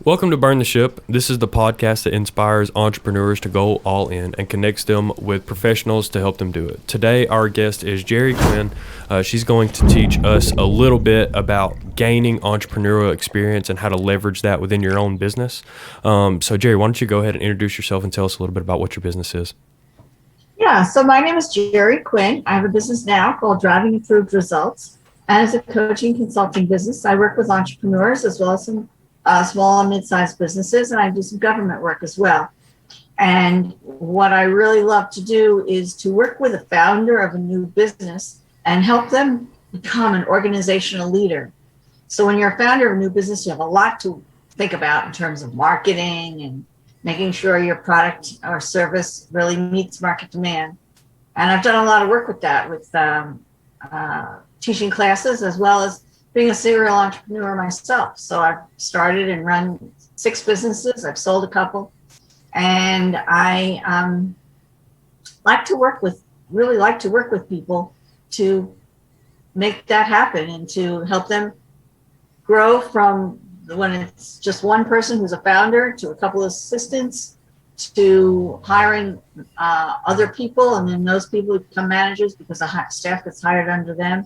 Welcome to Burn the Ship. This is the podcast that inspires entrepreneurs to go all in and connects them with professionals to help them do it. Today, our guest is Jeri Quinn. She's going to teach us a little bit about gaining entrepreneurial experience and how to leverage that within your own business. So, Jeri, why don't you go ahead and introduce yourself and tell us a little bit about what your business is? Yeah, so my name is Jeri Quinn. I have a business now called Driving Improved Results. And as a coaching consulting business, I work with entrepreneurs as well as some small and mid-sized businesses, and I do some government work as well. And what I really love to do is to work with a founder of a new business and help them become an organizational leader. So when you're a founder of a new business, you have a lot to think about in terms of marketing and making sure your product or service really meets market demand. And I've done a lot of work with that, with teaching classes as well as being a serial entrepreneur myself. So I've started and run 6 businesses. I've sold a couple, and I really like to work with people to make that happen and to help them grow from when it's just one person who's a founder to a couple of assistants to hiring other people, and then those people become managers because the staff gets hired under them.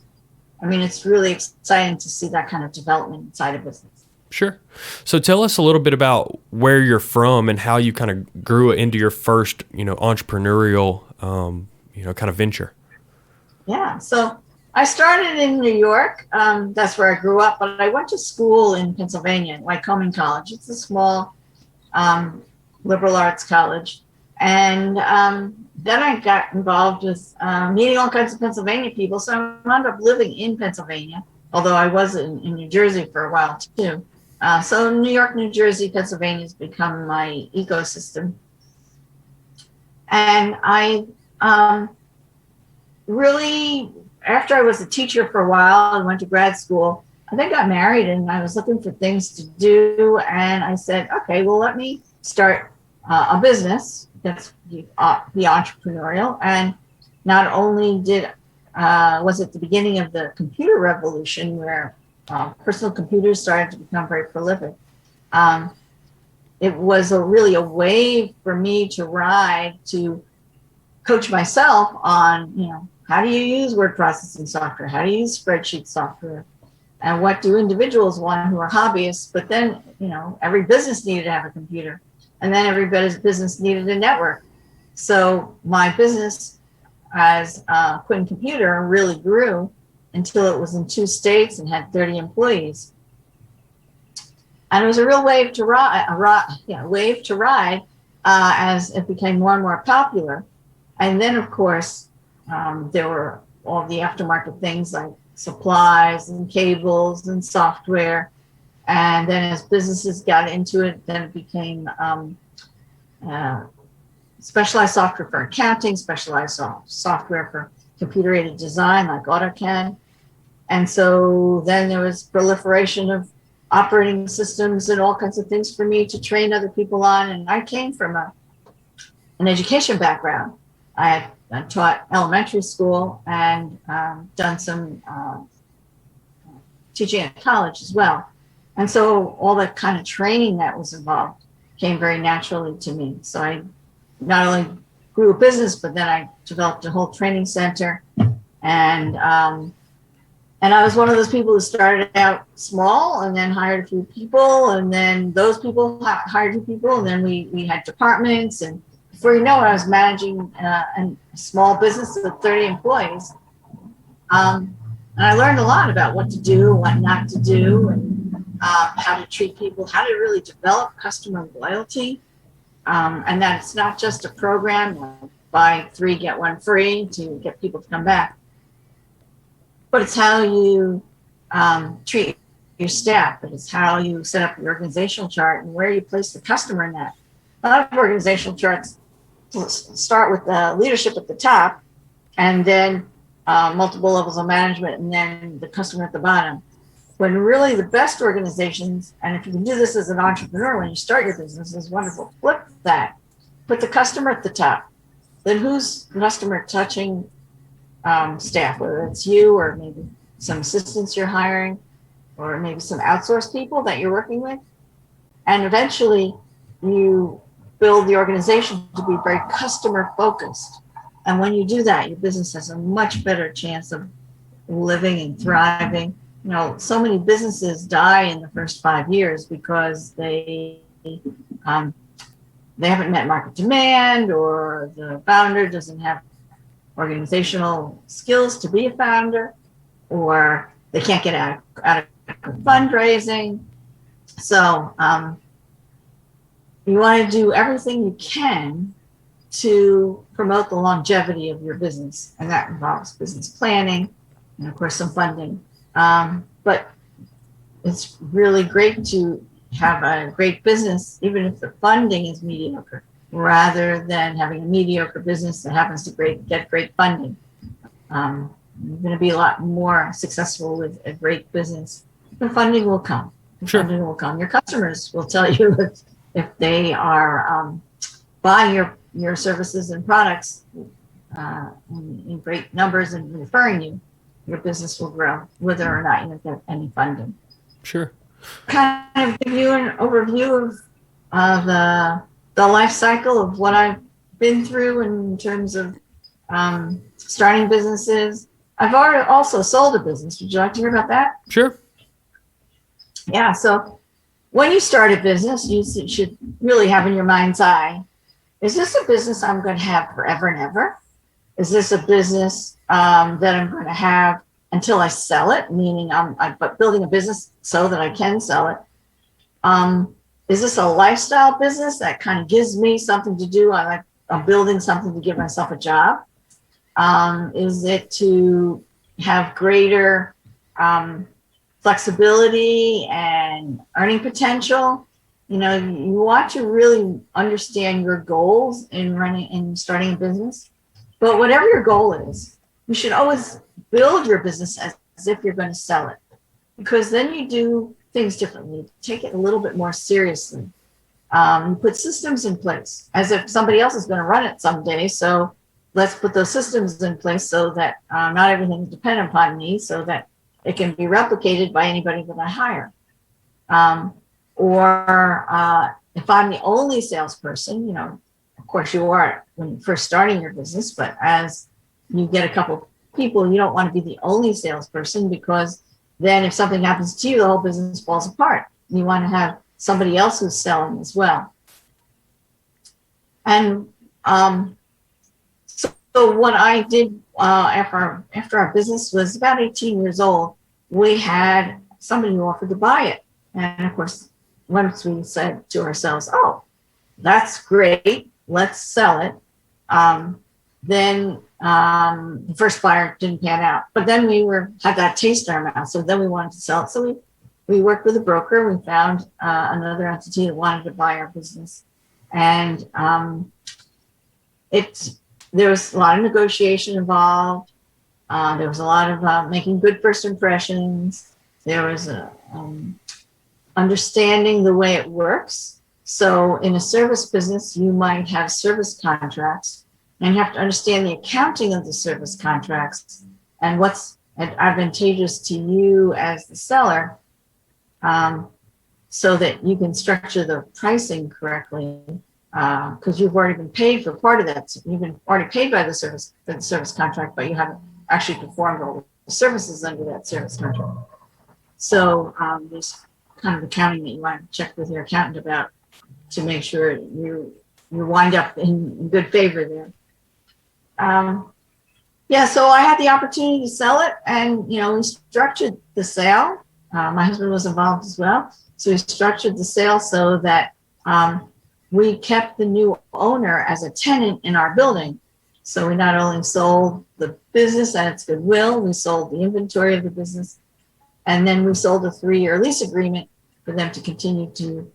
I mean, it's really exciting to see that kind of development inside a business. Sure. So tell us a little bit about where you're from and how you kind of grew into your first, entrepreneurial, kind of venture. Yeah. So I started in New York. That's where I grew up, but I went to school in Pennsylvania, Lycoming College. It's a small liberal arts college. And then I got involved with meeting all kinds of Pennsylvania people. So I wound up living in Pennsylvania, although I was in New Jersey for a while too. So New York, New Jersey, Pennsylvania has become my ecosystem. And I really, after I was a teacher for a while and went to grad school, I then got married and I was looking for things to do. And I said, okay, well, let me start a business that's be entrepreneurial. And not only was it the beginning of the computer revolution where personal computers started to become very prolific, it was really a way for me to ride to coach myself on, how do you use word processing software? How do you use spreadsheet software? And what do individuals want who are hobbyists? But then, every business needed to have a computer. And then every business needed a network. So my business as Quinn Computer really grew until it was in 2 states and had 30 employees. And it was a real wave to ride, as it became more and more popular. And then, of course, there were all the aftermarket things like supplies and cables and software. And then as businesses got into it, then it became specialized software for accounting, specialized software for computer-aided design like AutoCAD. And so then there was proliferation of operating systems and all kinds of things for me to train other people on. And I came from an education background. I had taught elementary school and done some teaching at college as well. And so all that kind of training that was involved came very naturally to me. So I not only grew a business, but then I developed a whole training center. And I was one of those people who started out small and then hired a few people. And then those people hired a few people. And then we had departments. And before you know it, I was managing a small business with 30 employees. And I learned a lot about what to do, what not to do, and how to treat people, how to really develop customer loyalty, and that it's not just a program like buy 3, get 1 free to get people to come back, but it's how you treat your staff, but it's how you set up your organizational chart and where you place the customer in that. A lot of organizational charts start with the leadership at the top and then multiple levels of management and then the customer at the bottom. When really the best organizations, and if you can do this as an entrepreneur when you start your business, is wonderful. Flip that. Put the customer at the top. Then who's the customer touching staff, whether it's you or maybe some assistants you're hiring or maybe some outsourced people that you're working with. And eventually you build the organization to be very customer focused. And when you do that, your business has a much better chance of living and thriving. So many businesses die in the first 5 years because um, they haven't met market demand, or the founder doesn't have organizational skills to be a founder, or they can't get out of fundraising. So you want to do everything you can to promote the longevity of your business, and that involves business planning and, of course, some funding. But it's really great to have a great business, even if the funding is mediocre, rather than having a mediocre business that happens to get great funding. You're going to be a lot more successful with a great business. The funding will come. Sure. Funding will come. Your customers will tell you if they are buying your services and products in great numbers and referring you, your business will grow, whether or not you get any funding. Sure. Kind of give you an overview of the life cycle of what I've been through in terms of starting businesses. I've already also sold a business. Would you like to hear about that? Sure. Yeah. So when you start a business, you should really have in your mind's eye, is this a business I'm going to have forever and ever? Is this a business that I'm going to have until I sell it, meaning I'm building a business so that I can sell it? Is this a lifestyle business that kind of gives me something to do? I'm building something to give myself a job. Is it to have greater flexibility and earning potential? You want to really understand your goals in starting a business. But whatever your goal is, you should always build your business as if you're going to sell it, because then you do things differently. Take it a little bit more seriously. You put systems in place as if somebody else is going to run it someday. So let's put those systems in place so that not everything is dependent upon me, so that it can be replicated by anybody that I hire. Or if I'm the only salesperson, of course you are when you're first starting your business, but as you get a couple people, you don't want to be the only salesperson, because then if something happens to you, the whole business falls apart. You want to have somebody else who's selling as well. And so what I did after our business was about 18 years old, we had somebody who offered to buy it. And of course, once we said to ourselves, oh, that's great, let's sell it. Then the first buyer didn't pan out, but then we had that taste in our mouth. So then we wanted to sell it. So we worked with a broker. We found another entity that wanted to buy our business. And there was a lot of negotiation involved. There was a lot of making good first impressions. There was understanding the way it works. So in a service business, you might have service contracts, and you have to understand the accounting of the service contracts and what's advantageous to you as the seller, so that you can structure the pricing correctly, because you've already been paid for part of that. You've been already paid by the service contract, but you haven't actually performed all the services under that service contract. So there's kind of accounting that you want to check with your accountant about to make sure you wind up in good favor there. So I had the opportunity to sell it, and we structured the sale. My husband was involved as well, so we structured the sale so that we kept the new owner as a tenant in our building. So we not only sold the business and its goodwill, we sold the inventory of the business, and then we sold a 3-year lease agreement for them to continue to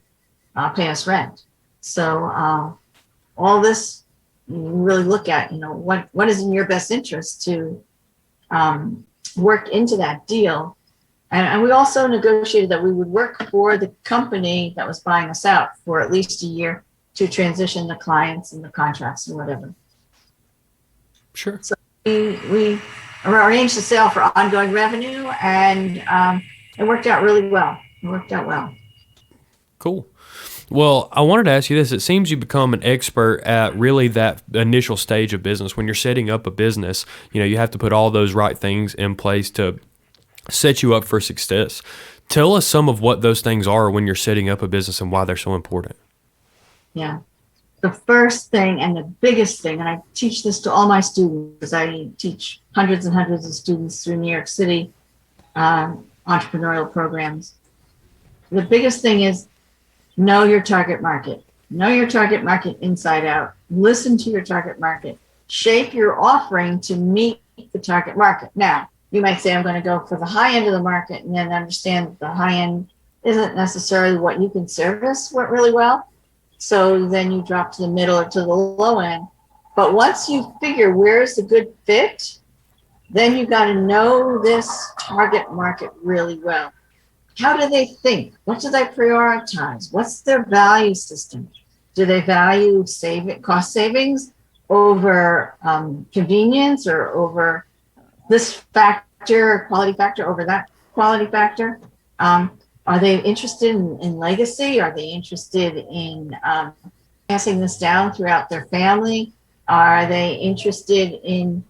pay us rent. So all this, you really look at, what is in your best interest to work into that deal. And we also negotiated that we would work for the company that was buying us out for at least a year to transition the clients and the contracts and whatever. Sure. So we arranged the sale for ongoing revenue, and it worked out really well. It worked out well. Cool. Well, I wanted to ask you this. It seems you become an expert at really that initial stage of business. When you're setting up a business, you have to put all those right things in place to set you up for success. Tell us some of what those things are when you're setting up a business and why they're so important. Yeah. The first thing and the biggest thing, and I teach this to all my students, I teach hundreds and hundreds of students through New York City entrepreneurial programs. The biggest thing is know your target market. Know your target market inside out. Listen to your target market. Shape your offering to meet the target market. Now, you might say, I'm going to go for the high end of the market, and then understand that the high end isn't necessarily what you can service really well. So then you drop to the middle or to the low end. But once you figure where's the good fit, then you got to know this target market really well. How do they think? What do they prioritize? What's their value system? Do they value cost savings over convenience, or over this factor, quality factor, over that quality factor? Are they interested in legacy? Are they interested in passing this down throughout their family? Are they interested in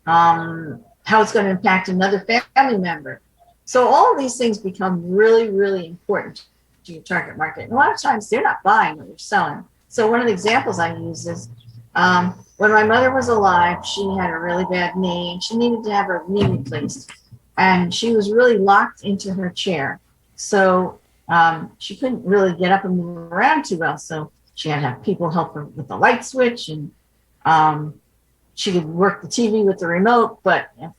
how it's going to impact another family member? So all of these things become really, really important to your target market. And a lot of times they're not buying what you're selling. So one of the examples I use is when my mother was alive, she had a really bad knee and she needed to have her knee replaced. And she was really locked into her chair. So she couldn't really get up and move around too well. So she had to have people help her with the light switch, and she could work the TV with the remote. But if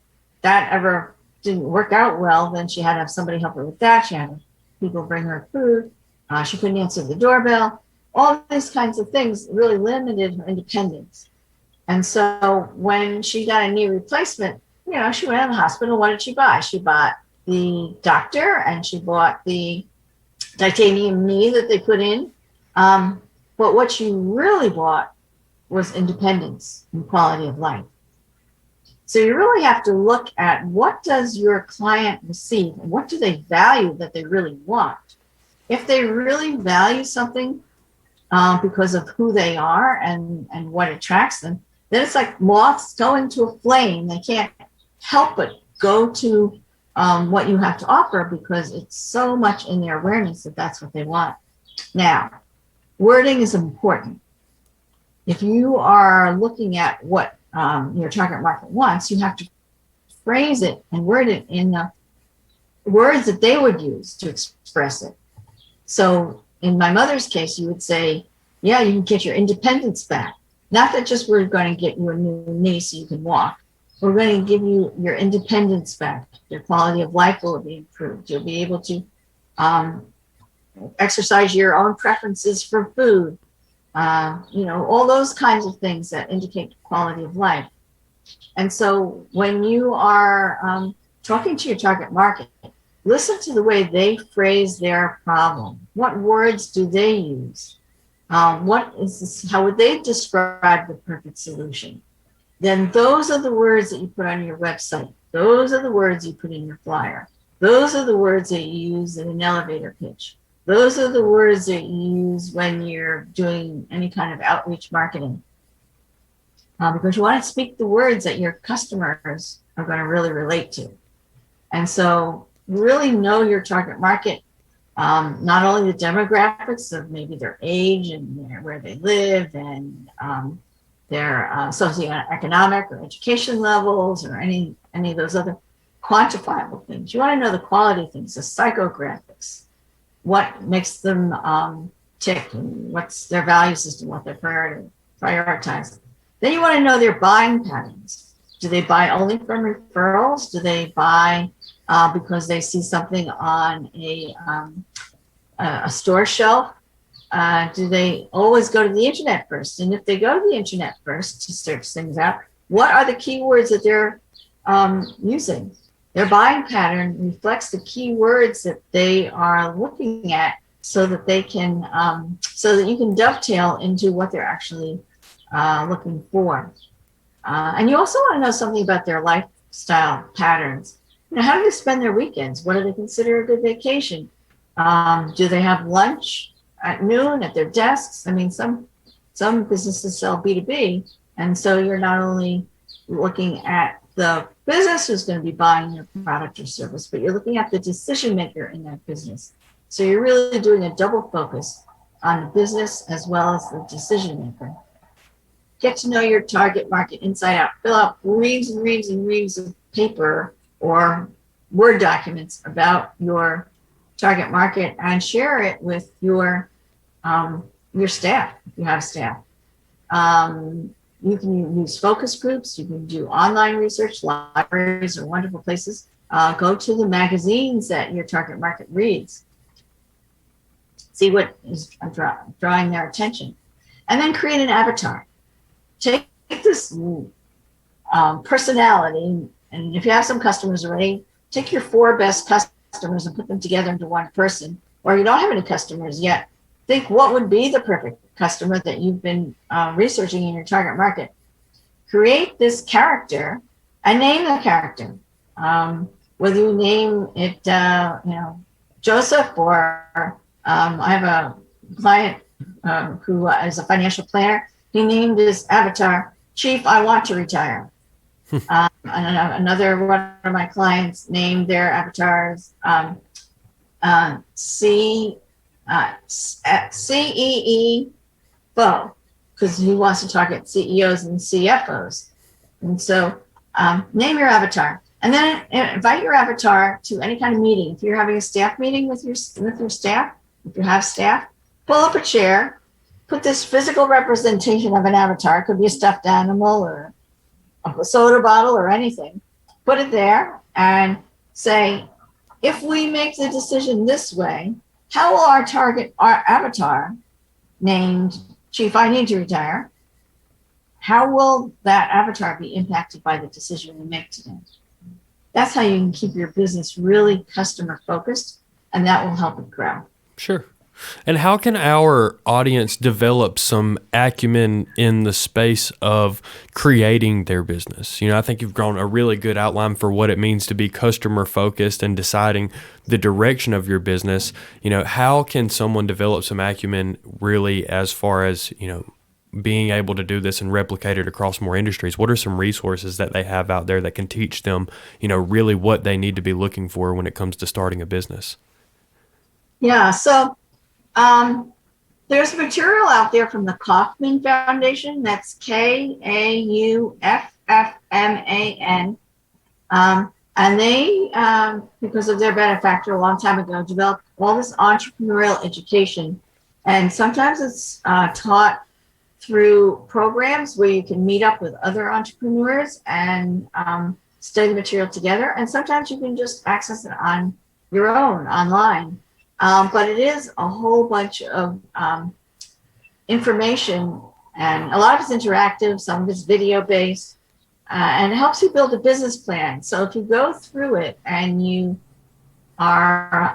that ever didn't work out well, then she had to have somebody help her with that. She had to have people bring her food. She couldn't answer the doorbell. All these kinds of things really limited her independence. And so when she got a knee replacement, she went to the hospital. What did she buy? She bought the doctor, and she bought the titanium knee that they put in. But what she really bought was independence and quality of life. So you really have to look at, what does your client receive and what do they value that they really want? If they really value something because of who they are and what attracts them, then it's like moths going to a flame. They can't help but go to what you have to offer, because it's so much in their awareness that that's what they want. Now, wording is important. If you are looking at what your target market wants, you have to phrase it and word it in the words that they would use to express it. So in my mother's case, you would say, yeah, you can get your independence back. Not that just we're going to get you a new knee so you can walk. We're going to give you your independence back. Your quality of life will be improved. You'll be able to exercise your own preferences for food. All those kinds of things that indicate quality of life. And so when you are talking to your target market, listen to the way they phrase their problem. What words do they use? How would they describe the perfect solution? Then those are the words that you put on your website. Those are the words you put in your flyer. Those are the words that you use in an elevator pitch. Those are the words that you use when you're doing any kind of outreach marketing. Because you want to speak the words that your customers are going to really relate to. And so really know your target market, not only the demographics of maybe their age and where they live, and their socioeconomic or education levels, or any of those other quantifiable things. You want to know the quality things, the psychographics, what makes them tick, and what's their value system, what they prioritize. Then you want to know their buying patterns. Do they buy only from referrals? Do they buy because they see something on a store shelf? Do they always go to the internet first? And if they go to the internet first to search things out, what are the keywords that they're using? Their buying pattern reflects the keywords that they are looking at, so that they can, so that you can dovetail into what they're actually looking for. And you also want to know something about their lifestyle patterns. How do they spend their weekends? What do they consider a good vacation? Do they have lunch at noon at their desks. I mean, some businesses sell B2B, and so you're not only looking at the business who's going to be buying your product or service, but you're looking at the decision maker in that business. So you're really doing a double focus on the business as well as the decision maker. Get to know your target market inside out. Fill out reams and reams and reams of paper or Word documents about your target market and share it with your staff if you have staff. You can use focus groups. You can do online research. Libraries are wonderful places. Go to the magazines that your target market reads. See what is drawing their attention. And then create an avatar. Take this personality, and if you have some customers already, take your 4 best customers and put them together into one person. Or you don't have any customers yet, think what would be the perfect customer that you've been researching in your target market. Create this character and name the character. Whether you name it, Joseph, or I have a client who is a financial planner. He named his avatar Chief, I Want to Retire. Another one of my clients named their avatars CEE Bo, because he wants to target CEOs and CFOs. And so name your avatar, and then invite your avatar to any kind of meeting. If you're having a staff meeting with your staff, if you have staff, pull up a chair, put this physical representation of an avatar. It could be a stuffed animal or a soda bottle or anything. Put it there and say, if we make the decision this way, how will our avatar named Chief, I Need to Retire, how will that avatar be impacted by the decision we make today? That's how you can keep your business really customer focused, and that will help it grow. Sure. And how can our audience develop some acumen in the space of creating their business? I think you've drawn a really good outline for what it means to be customer focused and deciding the direction of your business. How can someone develop some acumen really as far as, being able to do this and replicate it across more industries? What are some resources that they have out there that can teach them, really what they need to be looking for when it comes to starting a business? Yeah, so there's material out there from the Kaufman Foundation. That's Kauffman. And they, because of their benefactor a long time ago, developed all this entrepreneurial education. And sometimes it's taught through programs where you can meet up with other entrepreneurs and study the material together. And sometimes you can just access it on your own online. But it is a whole bunch of information, and a lot of it's interactive, some of it's video-based, and it helps you build a business plan. So if you go through it and you are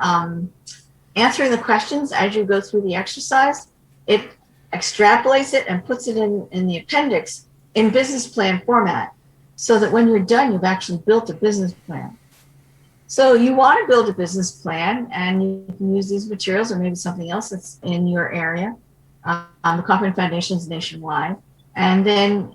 answering the questions as you go through the exercise, it extrapolates it and puts it in the appendix in business plan format, so that when you're done, you've actually built a business plan. So you want to build a business plan, and you can use these materials or maybe something else that's in your area. The Kaufman Foundation is nationwide. And then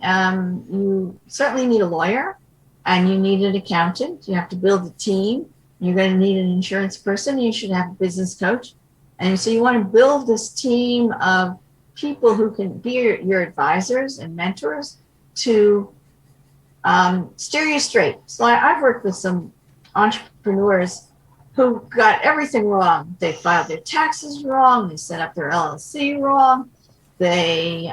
you certainly need a lawyer, and you need an accountant. You have to build a team. You're going to need an insurance person. You should have a business coach. And so you want to build this team of people who can be your advisors and mentors to steer you straight. So I've worked with some entrepreneurs who got everything wrong. They filed their taxes wrong. They set up their LLC wrong. They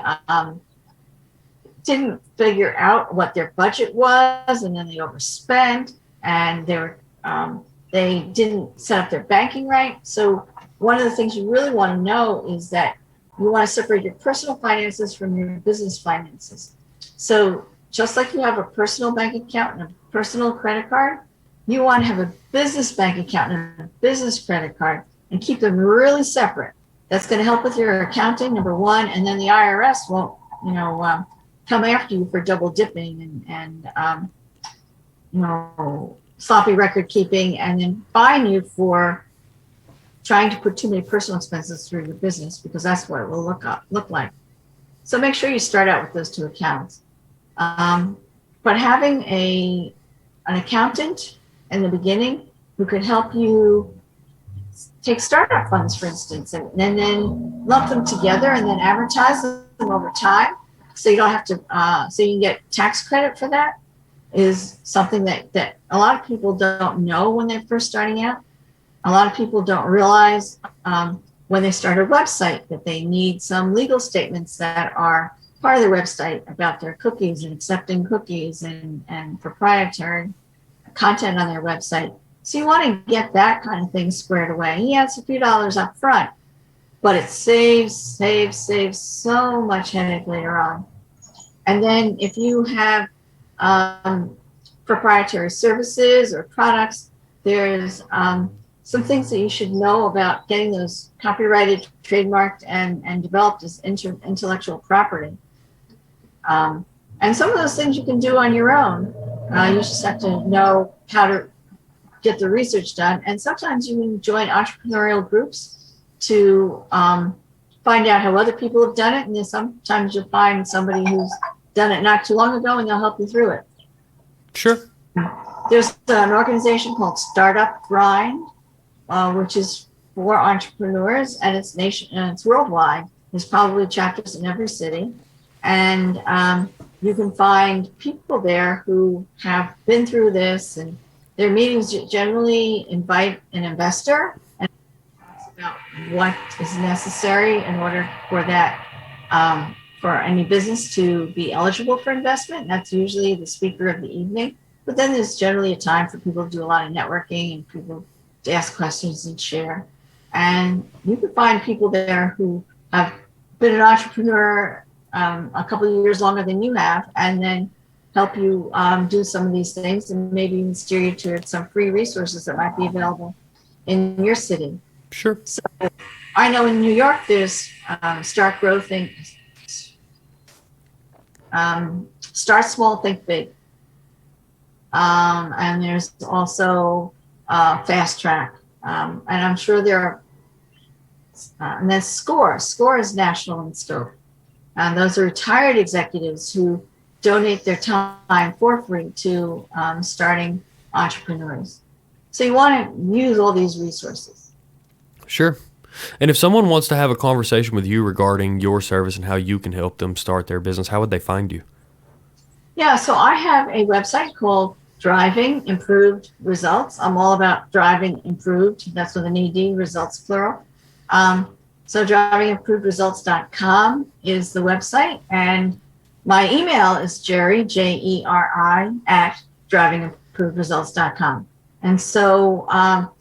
didn't figure out what their budget was, and then they overspent, and they didn't set up their banking right. So one of the things you really want to know is that you want to separate your personal finances from your business finances. So just like you have a personal bank account and a personal credit card, you want to have a business bank account and a business credit card and keep them really separate. That's going to help with your accounting, number one, and then the IRS won't, come after you for double dipping and sloppy record keeping, and then fine you for trying to put too many personal expenses through your business, because that's what it will look like. So make sure you start out with those two accounts. But having an accountant in the beginning who could help you take startup funds, for instance, and then lump them together and then amortize them over time, so you don't have to, so you can get tax credit for that, is something that a lot of people don't know when they're first starting out. A lot of people don't realize when they start a website that they need some legal statements that are part of their website about their cookies and accepting cookies and proprietary content on their website. So you want to get that kind of thing squared away. Yeah, it's a few dollars up front, but it saves so much headache later on. And then if you have proprietary services or products, there's some things that you should know about getting those copyrighted, trademarked, and developed as intellectual property. And some of those things you can do on your own. You just have to know how to get the research done. And sometimes you can join entrepreneurial groups to find out how other people have done it. And then sometimes you'll find somebody who's done it not too long ago, and they'll help you through it. Sure. There's an organization called Startup Grind, which is for entrepreneurs, and it's worldwide. There's probably chapters in every city. And you can find people there who have been through this, and their meetings generally invite an investor and talk about what is necessary in order for that, for any business to be eligible for investment. And that's usually the speaker of the evening. But then there's generally a time for people to do a lot of networking and people to ask questions and share. And you can find people there who have been an entrepreneur a couple of years longer than you have, and then help you do some of these things, and maybe even steer you to some free resources that might be available in your city. Sure. So I know in New York there's Start Grow Think, Start Small Think Big, and there's also Fast Track, and I'm sure there are, and then Score is national in scope. And those are retired executives who donate their time for free to starting entrepreneurs. So you want to use all these resources. Sure. And if someone wants to have a conversation with you regarding your service and how you can help them start their business, how would they find you? Yeah, so I have a website called Driving Improved Results. I'm all about driving improved. That's with an ED, results plural. So drivingimprovedresults.com is the website, and my email is Jeri, Jeri, at drivingimprovedresults.com. And so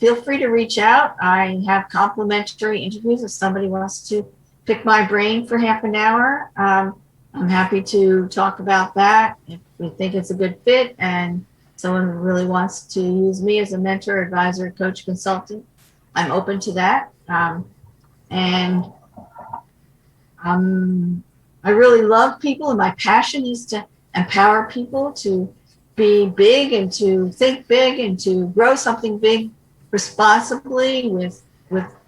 feel free to reach out. I have complimentary interviews if somebody wants to pick my brain for half an hour. I'm happy to talk about that if we think it's a good fit and someone really wants to use me as a mentor, advisor, coach, consultant. I'm open to that. And I really love people, and my passion is to empower people to be big and to think big and to grow something big responsibly with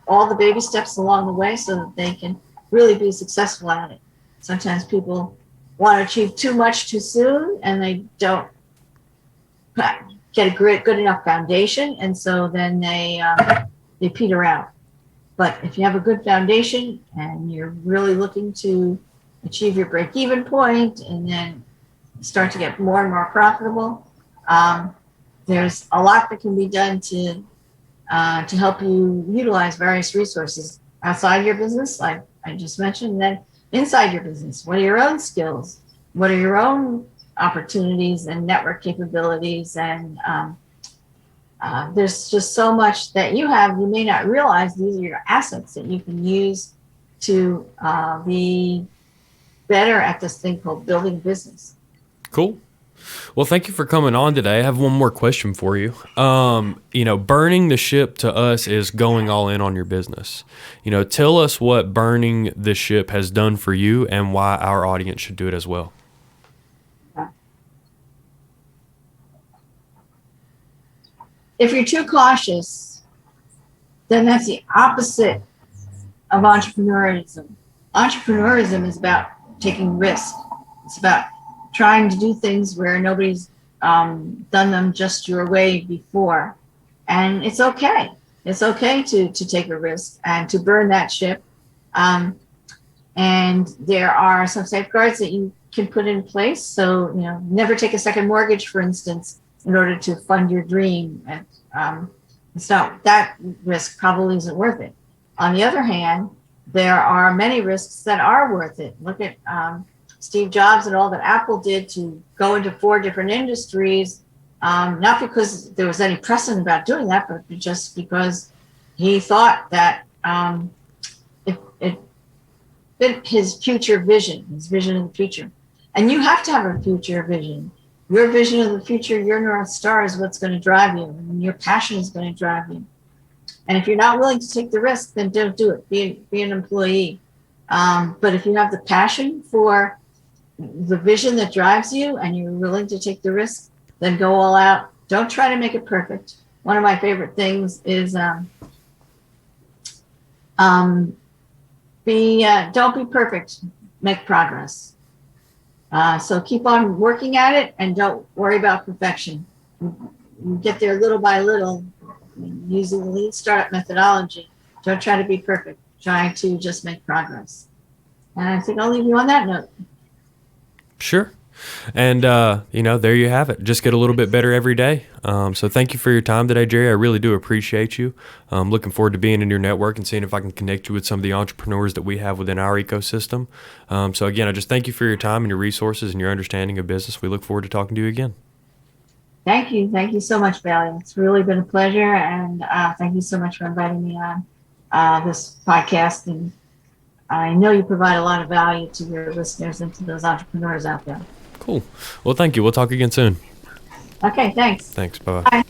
all the baby steps along the way, so that they can really be successful at it. Sometimes people want to achieve too much too soon, and they don't get a good enough foundation, and so then they peter out. But if you have a good foundation and you're really looking to achieve your break-even point and then start to get more and more profitable, there's a lot that can be done to help you utilize various resources outside your business, like I just mentioned, and then inside your business. What are your own skills? What are your own opportunities and network capabilities? And there's just so much that you have. You may not realize these are your assets that you can use to be better at this thing called building business. Cool. Well, thank you for coming on today. I have one more question for you. Burning the ship to us is going all in on your business. Tell us what burning the ship has done for you and why our audience should do it as well. If you're too cautious, then that's the opposite of entrepreneurism. Entrepreneurism is about taking risk. It's about trying to do things where nobody's done them just your way before. And it's okay. It's okay to take a risk and to burn that ship. And there are some safeguards that you can put in place. So, never take a second mortgage, for instance, in order to fund your dream. And so that risk probably isn't worth it. On the other hand, there are many risks that are worth it. Look at Steve Jobs and all that Apple did to go into 4 different industries, not because there was any precedent about doing that, but just because he thought that it fit his future vision, his vision of the future. And you have to have a future vision. Your vision of the future, your North Star is what's going to drive you, and your passion is going to drive you. And if you're not willing to take the risk, then don't do it. Be an employee. But if you have the passion for the vision that drives you and you're willing to take the risk, then go all out. Don't try to make it perfect. One of my favorite things is don't be perfect, make progress. So keep on working at it and don't worry about perfection. You get there little by little using the lean startup methodology. Don't try to be perfect. Try to just make progress. And I think I'll leave you on that note. Sure. And, there you have it. Just get a little bit better every day. So thank you for your time today, Jeri. I really do appreciate you. I'm looking forward to being in your network and seeing if I can connect you with some of the entrepreneurs that we have within our ecosystem. So again, I just thank you for your time and your resources and your understanding of business. We look forward to talking to you again. Thank you. Thank you so much, Bailey. It's really been a pleasure. And thank you so much for inviting me on this podcast. And I know you provide a lot of value to your listeners and to those entrepreneurs out there. Cool. Well, thank you. We'll talk again soon. Okay, thanks. Thanks. Bye-bye. Bye.